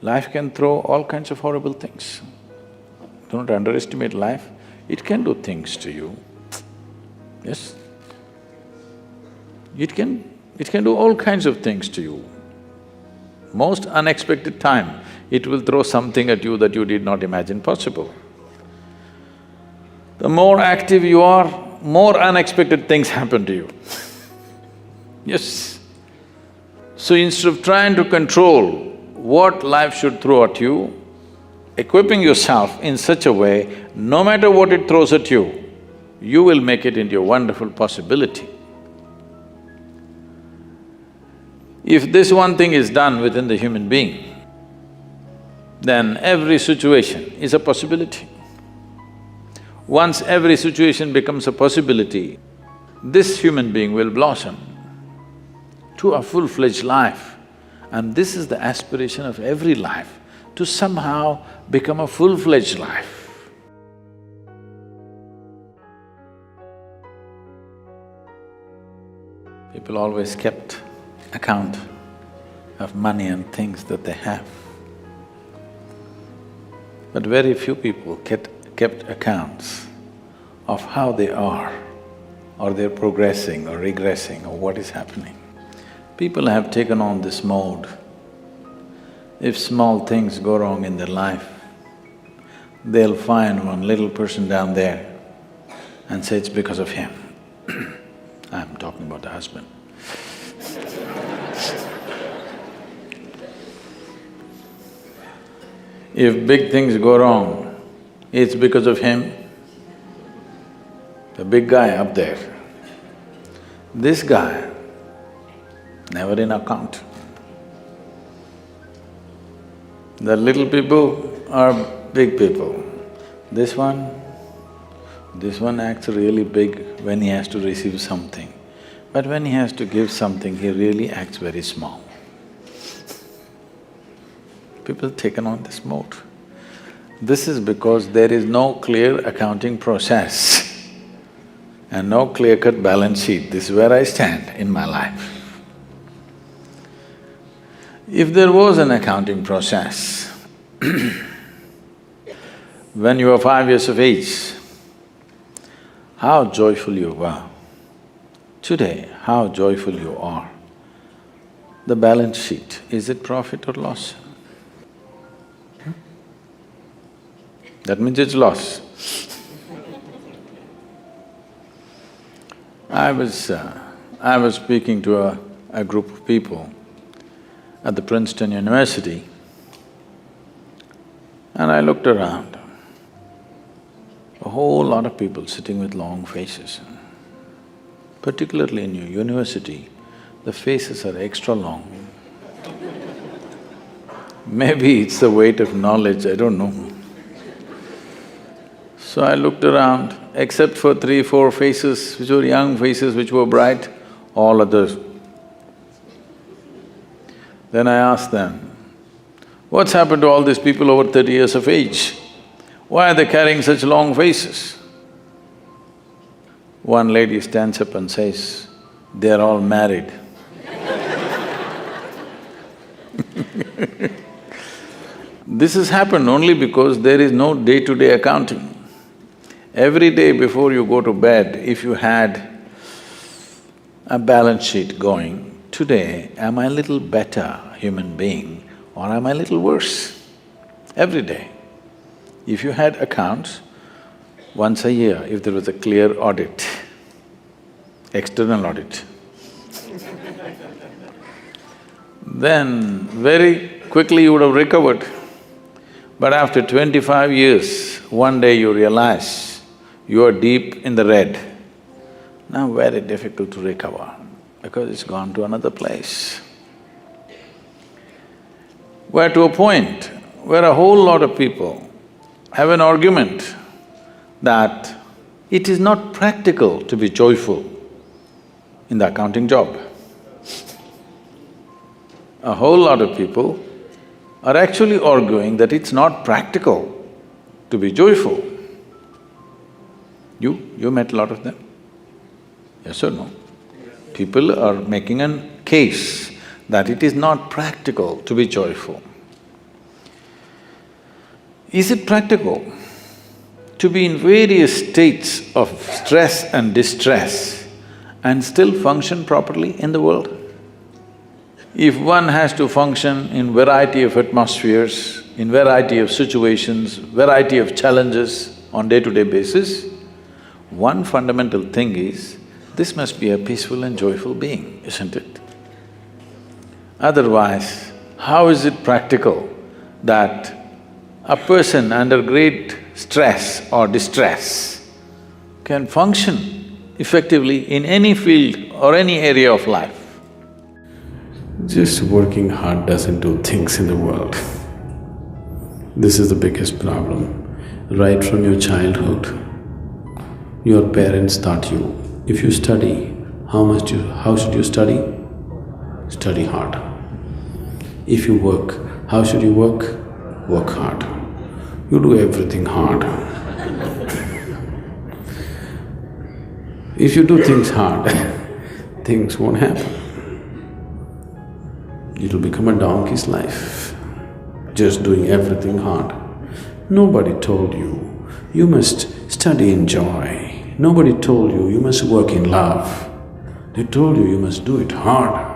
Life can throw all kinds of horrible things. Don't underestimate life, it can do things to you. Yes? It can do all kinds of things to you. Most unexpected time, it will throw something at you that you did not imagine possible. The more active you are, more unexpected things happen to you. Yes. So instead of trying to control what life should throw at you, equipping yourself in such a way, no matter what it throws at you, you will make it into a wonderful possibility. If this one thing is done within the human being, then every situation is a possibility. Once every situation becomes a possibility, this human being will blossom to a full-fledged life. And this is the aspiration of every life, to somehow become a full-fledged life. People always kept account of money and things that they have. But very few people kept accounts of how they are, or they're progressing or regressing or what is happening. People have taken on this mode. If small things go wrong in their life, they'll find one little person down there and say it's because of him. I'm talking about the husband. If big things go wrong, it's because of him, the big guy up there. This guy, never in account. The little people are big people. This one acts really big when he has to receive something. But when he has to give something, he really acts very small. People taken on this mode. This is because there is no clear accounting process and no clear-cut balance sheet. This is where I stand in my life. If there was an accounting process, when you were 5 years of age, how joyful you were. Today, how joyful you are. The balance sheet, is it profit or loss? That means it's loss. I was speaking to a group of people at the Princeton University, and I looked around. A whole lot of people sitting with long faces. Particularly in your university, the faces are extra long. Maybe it's the weight of knowledge, I don't know. So I looked around, except for 3, 4 faces, which were young faces, which were bright, all others. Then I asked them, what's happened to all these people over 30 years of age? Why are they carrying such long faces? One lady stands up and says, they're all married. This has happened only because there is no day-to-day accounting. Every day before you go to bed, if you had a balance sheet going, today, am I a little better human being or am I a little worse? Every day. If you had accounts, once a year, if there was a clear audit, external audit, then very quickly you would have recovered. But after 25 years, one day you realize you are deep in the red. Now very difficult to recover because it's gone to another place. We're to a point where a whole lot of people have an argument that it is not practical to be joyful in the accounting job. A whole lot of people are actually arguing that it's not practical to be joyful. You met a lot of them? Yes or no? People are making a case that it is not practical to be joyful. Is it practical to be in various states of stress and distress and still function properly in the world? If one has to function in variety of atmospheres, in variety of situations, variety of challenges on day-to-day basis, one fundamental thing is, this must be a peaceful and joyful being, isn't it? Otherwise, how is it practical that a person under great stress or distress can function effectively in any field or any area of life? Just working hard doesn't do things in the world. This is the biggest problem. Right from your childhood, your parents taught you, if you study, how should you study? Study hard. If you work, how should you work? Work hard. You do everything hard. If you do things hard, things won't happen. It'll become a donkey's life, just doing everything hard. Nobody told you, you must study in joy. Nobody told you, you must work in love. They told you, you must do it hard.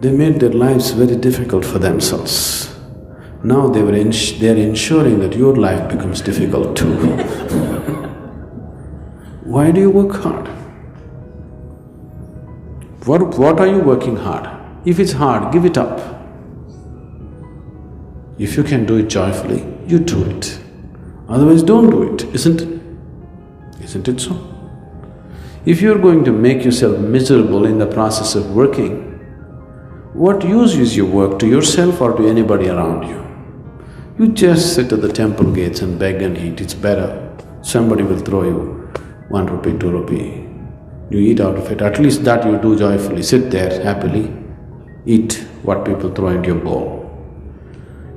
They made their lives very difficult for themselves. Now they're ensuring that your life becomes difficult too. Why do you work hard? What are you working hard? If it's hard, give it up. If you can do it joyfully, you do it. Otherwise, don't do it, isn't it? Isn't it so? If you're going to make yourself miserable in the process of working, what use is your work to yourself or to anybody around you? You just sit at the temple gates and beg and eat, it's better. Somebody will throw you 1 rupee, 2 rupee. You eat out of it, at least that you do joyfully, sit there happily, eat what people throw into your bowl.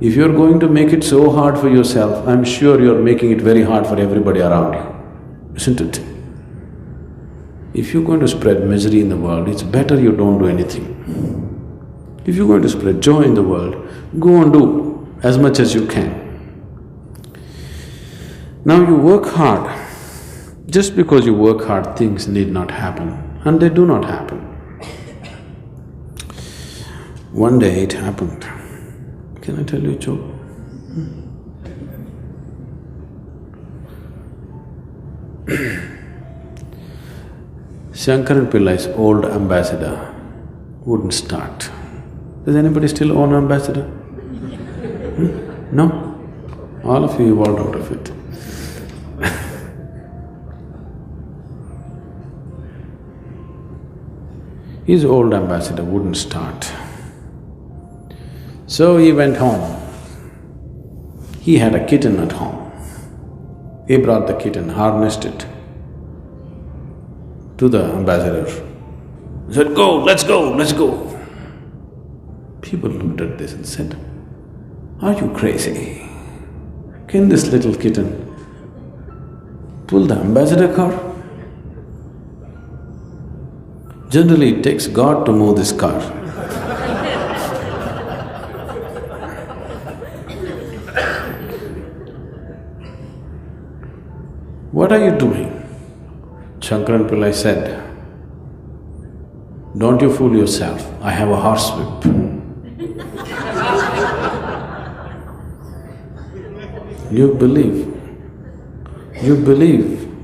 If you're going to make it so hard for yourself, I'm sure you're making it very hard for everybody around you, isn't it? If you're going to spread misery in the world, it's better you don't do anything. If you're going to spread joy in the world, go and do as much as you can. Now you work hard. Just because you work hard, things need not happen, and they do not happen. One day it happened. Can I tell you a joke? Shankaran Pillai's old ambassador wouldn't start. Does anybody still own an ambassador? No? All of you evolved out of it. His old ambassador wouldn't start. So he went home. He had a kitten at home. He brought the kitten, harnessed it to the ambassador. He said, "Go, let's go, let's go." People looked at this and said, "Are you crazy? Can this little kitten pull the ambassador car? Generally, it takes God to move this car." "What are you doing?" Shankaran Pillai said, "Don't you fool yourself, I have a horsewhip." You believe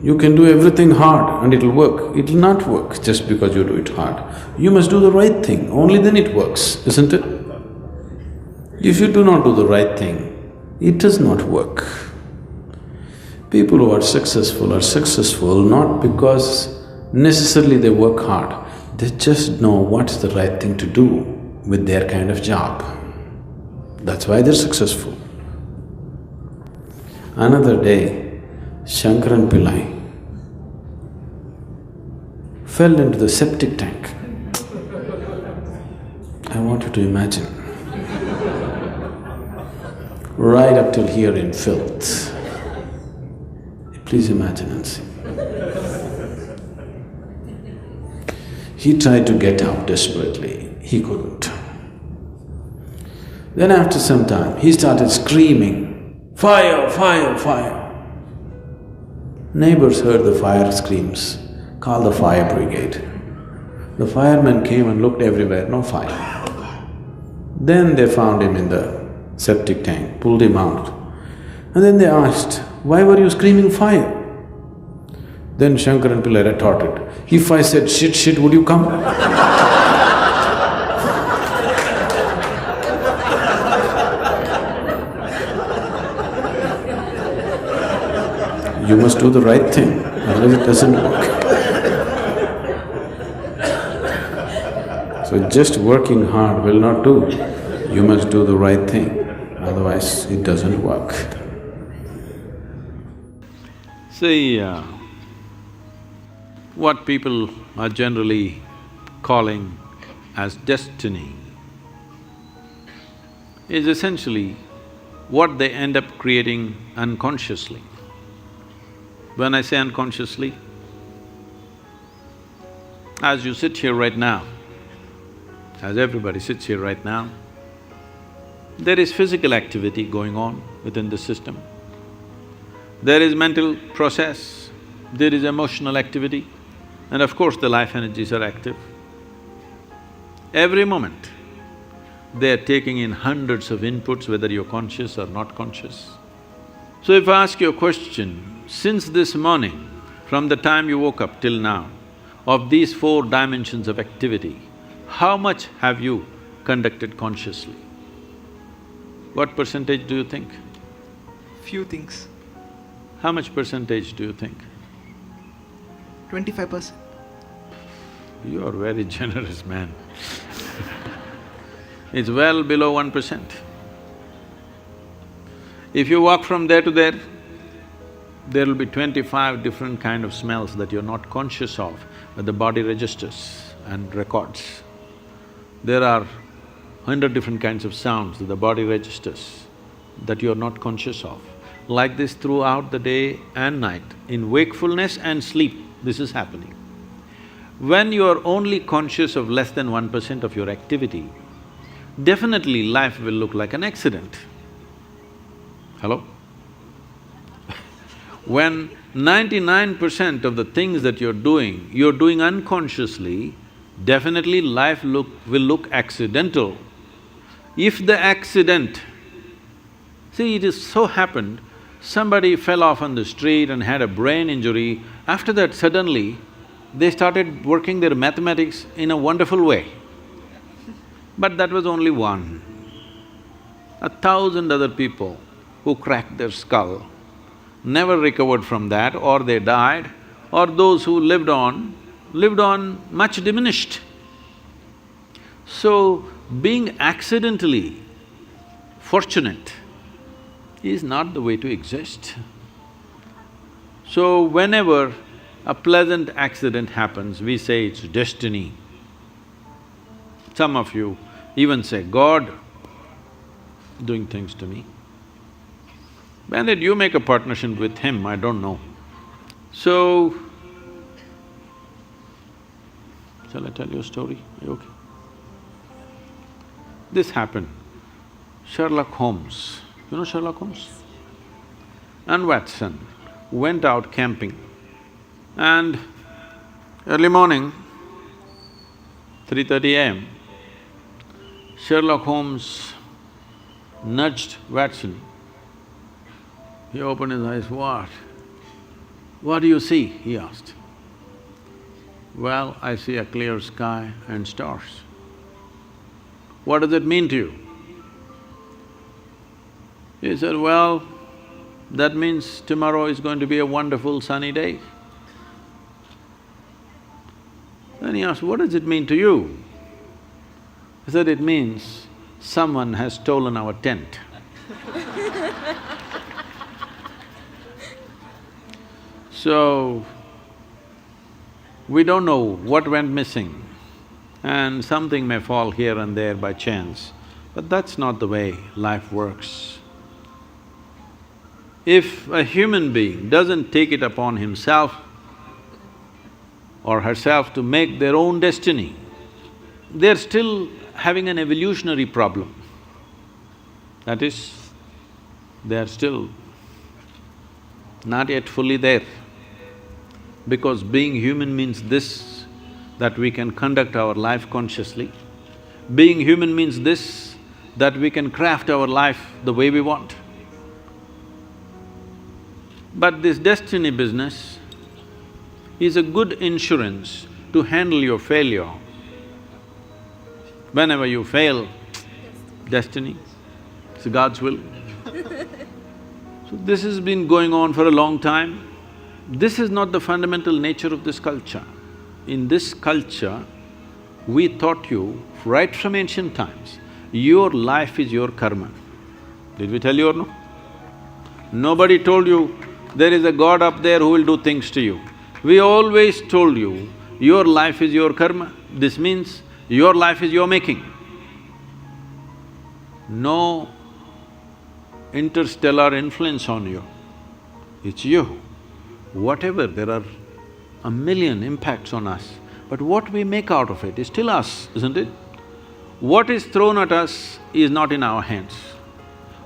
you can do everything hard and it'll work. It'll not work just because you do it hard. You must do the right thing, only then it works, isn't it? If you do not do the right thing, it does not work. People who are successful not because necessarily they work hard, they just know what's the right thing to do with their kind of job. That's why they're successful. Another day, Shankaran Pillai fell into the septic tank. I want you to imagine. Right up till here in filth. Please imagine and see. He tried to get out desperately, he couldn't. Then after some time, he started screaming, "Fire, fire, fire!" Neighbors heard the fire screams, called the fire brigade. The firemen came and looked everywhere, no fire. Then they found him in the septic tank, pulled him out. And then they asked, "Why were you screaming fire?" Then Shankaran Pillai retorted, "If I said shit, shit, would you come?" You must do the right thing, otherwise it doesn't work. So just working hard will not do. You must do the right thing, otherwise it doesn't work. See, what people are generally calling as destiny is essentially what they end up creating unconsciously. When I say unconsciously, as you sit here right now, as everybody sits here right now, there is physical activity going on within the system. There is mental process, there is emotional activity, and of course the life energies are active. Every moment, they are taking in hundreds of inputs, whether you're conscious or not conscious. So if I ask you a question, since this morning, from the time you woke up till now, of these 4 dimensions of activity, how much have you conducted consciously? What percentage do you think? Few things. How much percentage do you think? 25%. You are very generous, man. It's well below 1%. If you walk from there to there, there will be 25 different kind of smells that you're not conscious of, but the body registers and records. There are 100 different kinds of sounds that the body registers that you're not conscious of. Like this throughout the day and night, in wakefulness and sleep, this is happening. When you're only conscious of less than 1% of your activity, definitely life will look like an accident. Hello? When 99% of the things that you're doing unconsciously, definitely life will look accidental. If the accident… See, it is so happened, somebody fell off on the street and had a brain injury, after that suddenly, they started working their mathematics in a wonderful way. But that was only one. 1,000 other people who cracked their skull never recovered from that, or they died, or those who lived on much diminished. So, being accidentally fortunate is not the way to exist. So, whenever a pleasant accident happens, we say it's destiny. Some of you even say, God doing things to me. When did you make a partnership with him? I don't know. So, shall I tell you a story? Are you okay? This happened. Sherlock Holmes, you know Sherlock Holmes? And Watson went out camping, and early morning, 3:30 a.m., Sherlock Holmes nudged Watson. He opened his eyes, "What? What do you see?" he asked. "Well, I see a clear sky and stars." "What does it mean to you?" He said, "Well, that means tomorrow is going to be a wonderful sunny day." Then he asked, "What does it mean to you?" He said, "It means someone has stolen our tent." So, we don't know what went missing, and something may fall here and there by chance, but that's not the way life works. If a human being doesn't take it upon himself or herself to make their own destiny, they're still having an evolutionary problem. That is, they are still not yet fully there. Because being human means this, that we can conduct our life consciously. Being human means this, that we can craft our life the way we want. But this destiny business is a good insurance to handle your failure. Whenever you fail, destiny, it's God's will. So this has been going on for a long time. This is not the fundamental nature of this culture. In this culture, we taught you right from ancient times, your life is your karma. Did we tell you or no? Nobody told you, there is a God up there who will do things to you. We always told you, your life is your karma. This means your life is your making. No interstellar influence on you, it's you. Whatever, there are a million impacts on us, but what we make out of it is still us, isn't it? What is thrown at us is not in our hands.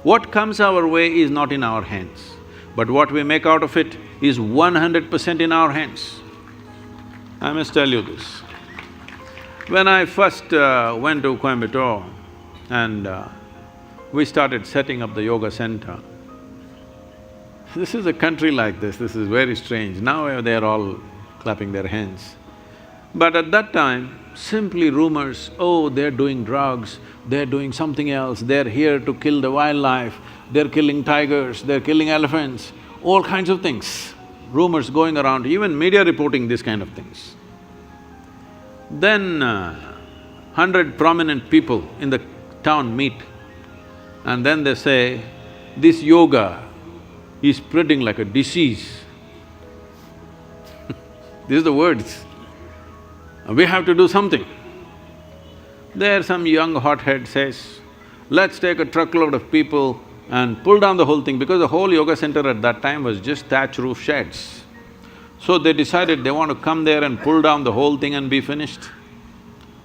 What comes our way is not in our hands, but what we make out of it is 100% in our hands. I must tell you this. When I first went to Coimbatore and we started setting up the yoga center, this is a country like this is very strange. Now they're all clapping their hands. But at that time, simply rumors, oh, they're doing drugs, they're doing something else, they're here to kill the wildlife, they're killing tigers, they're killing elephants, all kinds of things. Rumors going around, even media reporting these kind of things. Then 100 prominent people in the town meet and then they say, this yoga is spreading like a disease. These are the words. We have to do something. There some young hothead says, let's take a truckload of people and pull down the whole thing, because the whole yoga center at that time was just thatch roof sheds. So they decided they want to come there and pull down the whole thing and be finished.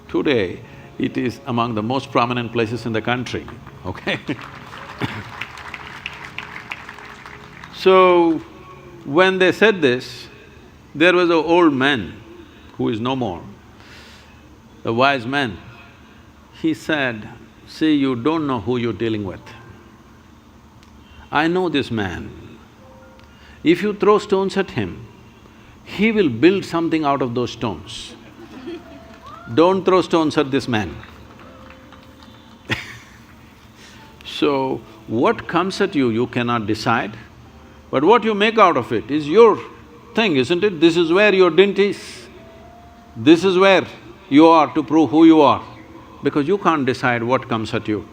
Today, it is among the most prominent places in the country, okay? So, when they said this, there was an old man who is no more, a wise man. He said, see, you don't know who you're dealing with. I know this man. If you throw stones at him, he will build something out of those stones. Don't throw stones at this man. So, what comes at you, you cannot decide, but what you make out of it is your thing, isn't it? This is where your dint is. This is where you are to prove who you are, because you can't decide what comes at you,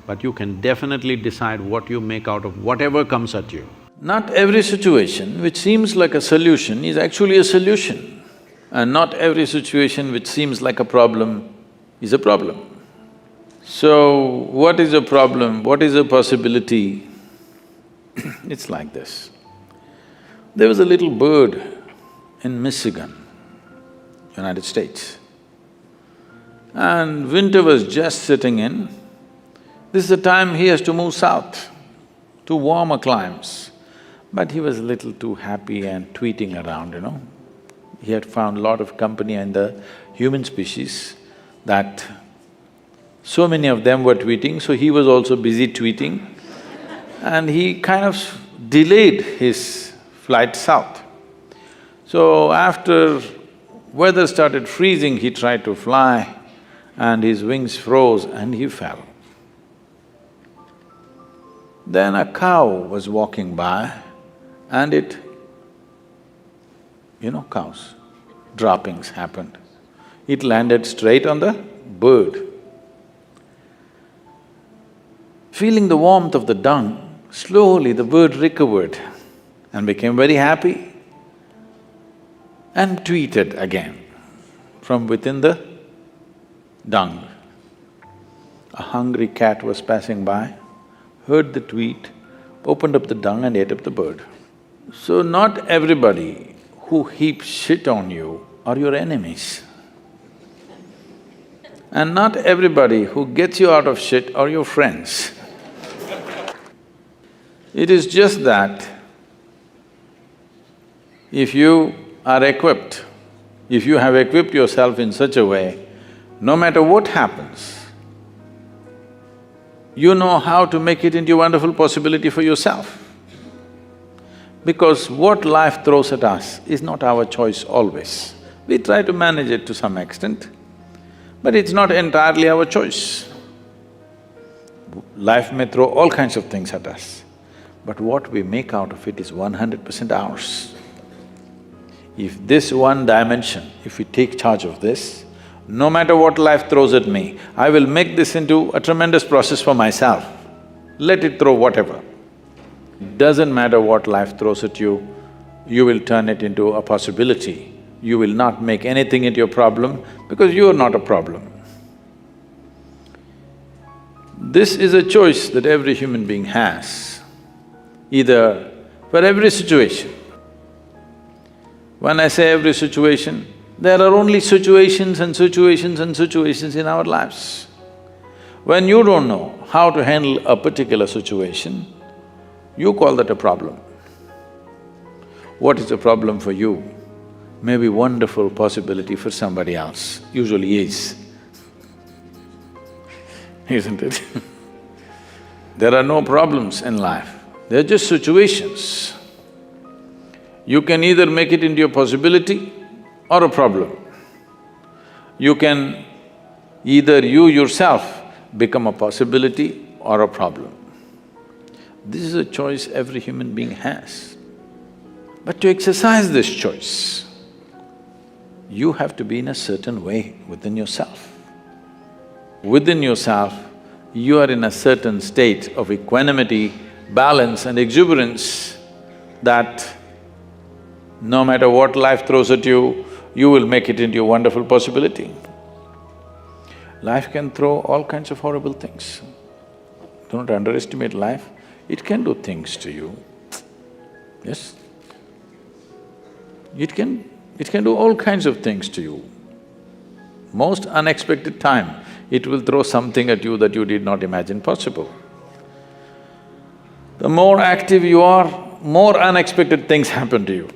but you can definitely decide what you make out of whatever comes at you. Not every situation which seems like a solution is actually a solution, and not every situation which seems like a problem is a problem. So, what is a problem, what is a possibility? It's like this. There was a little bird in Michigan, United States, and winter was just setting in. This is the time he has to move south to warmer climes. But he was a little too happy and tweeting around, He had found a lot of company in the human species that so many of them were tweeting, so he was also busy tweeting. And he kind of delayed his flight south. So after weather started freezing, he tried to fly and his wings froze and he fell. Then a cow was walking by and cows, droppings happened. It landed straight on the bird. Feeling the warmth of the dung, slowly the bird recovered and became very happy and tweeted again from within the dung. A hungry cat was passing by, heard the tweet, opened up the dung and ate up the bird. So not everybody who heaps shit on you are your enemies. And not everybody who gets you out of shit are your friends. It is just that if you are equipped, if you have equipped yourself in such a way, no matter what happens, you know how to make it into a wonderful possibility for yourself. Because what life throws at us is not our choice always. We try to manage it to some extent, but it's not entirely our choice. Life may throw all kinds of things at us, but what we make out of it is 100% ours. If this one dimension, if we take charge of this, no matter what life throws at me, I will make this into a tremendous process for myself. Let it throw whatever. Doesn't matter what life throws at you, you will turn it into a possibility. You will not make anything into a problem because you are not a problem. This is a choice that every human being has, either for every situation. When I say every situation, there are only situations and situations and situations in our lives. When you don't know how to handle a particular situation, you call that a problem. What is a problem for you may be wonderful possibility for somebody else, usually is. Isn't it? There are no problems in life, they're just situations. You can either make it into a possibility or a problem. You can either you yourself become a possibility or a problem. This is a choice every human being has. But to exercise this choice, you have to be in a certain way within yourself. Within yourself, you are in a certain state of equanimity, balance and exuberance that no matter what life throws at you, you will make it into a wonderful possibility. Life can throw all kinds of horrible things. Do not underestimate life, it can do things to you. Yes? It can do all kinds of things to you. Most unexpected time, it will throw something at you that you did not imagine possible. The more active you are, more unexpected things happen to you.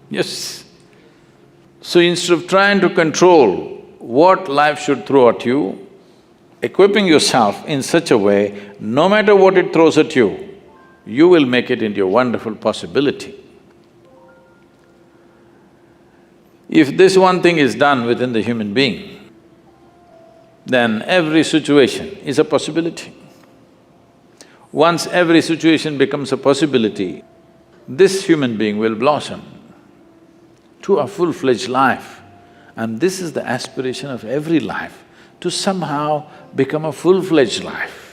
Yes. So instead of trying to control what life should throw at you, equipping yourself in such a way, no matter what it throws at you, you will make it into a wonderful possibility. If this one thing is done within the human being, then every situation is a possibility. Once every situation becomes a possibility, this human being will blossom to a full-fledged life. And this is the aspiration of every life, to somehow become a full-fledged life.